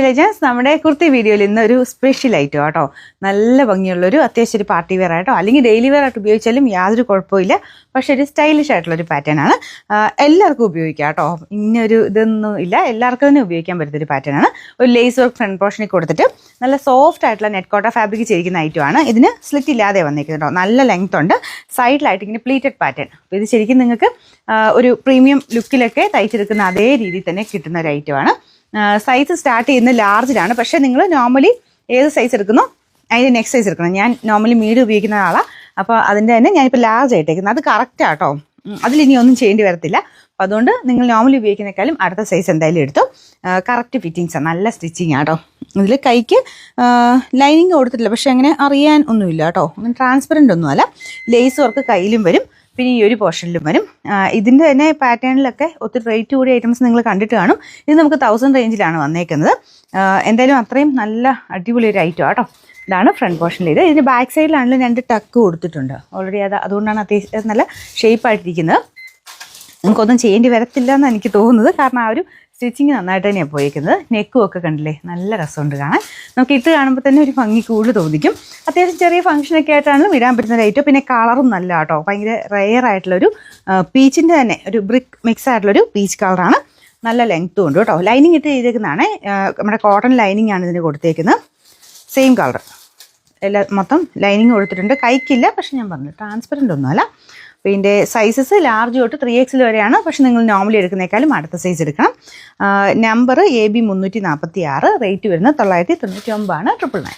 Legends നമ്മുടെ കുർത്തി വീഡിയോയിൽ ഇന്ന് ഒരു സ്പെഷ്യൽ ഐറ്റം ആട്ടോ. നല്ല ഭംഗിയുള്ളൊരു അത്യാവശ്യം ഒരു പാർട്ടി വെയർ ആയിട്ടോ അല്ലെങ്കിൽ ഡെയിലി വെയർ ആയിട്ട് ഉപയോഗിച്ചാലും യാതൊരു കുഴപ്പമില്ല. പക്ഷെ ഒരു സ്റ്റൈലിഷ് ആയിട്ടുള്ളൊരു പാറ്റേൺ ആണ്. എല്ലാവർക്കും ഉപയോഗിക്കാം കേട്ടോ. ഇന്നൊരു ഇതൊന്നും ഇല്ല, എല്ലാവർക്കും തന്നെ ഉപയോഗിക്കാൻ പറ്റുന്നൊരു പാറ്റേൺ ആണ്. ഒരു ലേസ് വർക്ക് ഫ്രണ്ട് പോർഷനിൽ കൊടുത്തിട്ട് നല്ല സോഫ്റ്റ് ആയിട്ടുള്ള നെറ്റ് കോട്ട ഫാബ്രിക് ചെയ്തിരിക്കുന്ന ഐറ്റം ആണ്. ഇതിന് സ്ലിറ്റ് ഇല്ലാതെ വന്നിരിക്കുന്നുണ്ടോ, നല്ല ലെങ്ത് ഉണ്ട്. സൈഡിലായിട്ട് ഇങ്ങനെ പ്ലീറ്റഡ് പാറ്റേൺ. അപ്പോൾ ഇത് ശരിക്കും നിങ്ങൾക്ക് ഒരു പ്രീമിയം ലുക്കിലൊക്കെ തയ്ച്ചെടുക്കുന്ന അതേ രീതിയിൽ തന്നെ കിട്ടുന്ന ഒരു ഐറ്റം ആണ്. സൈസ് സ്റ്റാർട്ട് ചെയ്യുന്നത് ലാർജിലാണ്. പക്ഷേ നിങ്ങൾ നോർമലി ഏത് സൈസ് എടുക്കുന്നോ അതിൻ്റെ നെക്സ്റ്റ് സൈസ് എടുക്കണം. ഞാൻ നോർമലി മീഡിയം ഉപയോഗിക്കുന്ന ആളാണ്. അപ്പോൾ അതിൻ്റെ തന്നെ ഞാനിപ്പോൾ ലാർജ് ആയിട്ടേക്കുന്നത്. അത് കറക്റ്റാട്ടോ, അതിലിനി ഒന്നും ചെയ്യേണ്ടി വരത്തില്ല. അപ്പോൾ അതുകൊണ്ട് നിങ്ങൾ നോർമലി ഉപയോഗിക്കുന്നേക്കാളും അടുത്ത സൈസ് എന്തായാലും എടുത്തു. കറക്റ്റ് ഫിറ്റിങ്സാണ്, നല്ല സ്റ്റിച്ചിങ് ആട്ടോ. ഇതിൽ കൈക്ക് ലൈനിങ് കൊടുത്തിട്ടില്ല, പക്ഷേ അങ്ങനെ അറിയാൻ ഒന്നുമില്ല കേട്ടോ. അങ്ങനെ ട്രാൻസ്പെറൻ്റ് ഒന്നുമല്ല. ലേസ് വർക്ക് കയ്യിലും വരും, പിന്നെ ഈ ഒരു പോർഷനിലും വരും. ഇതിൻ്റെ തന്നെ പാറ്റേണിലൊക്കെ ഒത്തിരി റേറ്റ് കൂടിയ ഐറ്റംസ് നിങ്ങൾ കണ്ടിട്ട് കാണും. ഇത് നമുക്ക് 1000 റേഞ്ചിലാണ് വന്നേക്കുന്നത്. എന്തായാലും അത്രയും നല്ല അടിപൊളി ഒരു ഐറ്റം ആട്ടോ. ഇതാണ് ഫ്രണ്ട് പോർഷനിൽ. ഇതിൻ്റെ ബാക്ക് സൈഡിലാണെങ്കിലും 2 ടക്ക് കൊടുത്തിട്ടുണ്ട് ഓൾറെഡി. അതുകൊണ്ടാണ് അത്യാവശ്യം നല്ല ഷേപ്പായിട്ടിരിക്കുന്നത്. നമുക്കൊന്നും ചെയ്യേണ്ടി വരത്തില്ല എന്നാണ് എനിക്ക് തോന്നുന്നത്. കാരണം ആ ഒരു സ്റ്റിച്ചിങ് നന്നായിട്ട് തന്നെയാണ് പോയിരിക്കുന്നത്. നെക്കും ഒക്കെ കണ്ടില്ലേ, നല്ല രസമുണ്ട് കാണാൻ. നമുക്ക് ഇട്ട് കാണുമ്പോൾ തന്നെ ഒരു ഭംഗി കൂടുതൽ തോന്നിക്കും. അത്യാവശ്യം ചെറിയ ഫംഗ്ഷനൊക്കെ ആയിട്ടാണ് ഇടാൻ പറ്റുന്ന ഐറ്റം. പിന്നെ കളറും നല്ല കേട്ടോ, ഭയങ്കര റെയർ ആയിട്ടുള്ളൊരു പീച്ചിൻ്റെ തന്നെ ഒരു ബ്രിക്ക് മിക്സ് ആയിട്ടുള്ളൊരു പീച്ച് കളറാണ്. നല്ല ലെങ്ത്തും ഉണ്ട് കേട്ടോ. ലൈനിങ് ഇട്ട് ചെയ്തേക്കുന്നതാണ്. നമ്മുടെ കോട്ടൺ ലൈനിങ് ആണ് ഇതിന് കൊടുത്തേക്കുന്നത്. സെയിം കളർ മൊത്തം ലൈനിങ് കൊടുത്തിട്ടുണ്ട്. കൈക്കില്ല, പക്ഷെ ഞാൻ പറഞ്ഞു ട്രാൻസ്പെറൻ്റ് ഒന്നുമല്ല. അപ്പോൾ ഇതിൻ്റെ സൈസസ് ലാർജ് തൊട്ട് 3XL വരെയാണ്. പക്ഷെ നിങ്ങൾ നോർമലി എടുക്കുന്നേക്കാളും അടുത്ത സൈസ് എടുക്കണം. നമ്പർ AB 346, റേറ്റ് വരുന്നത് 999 ആണ്. 999.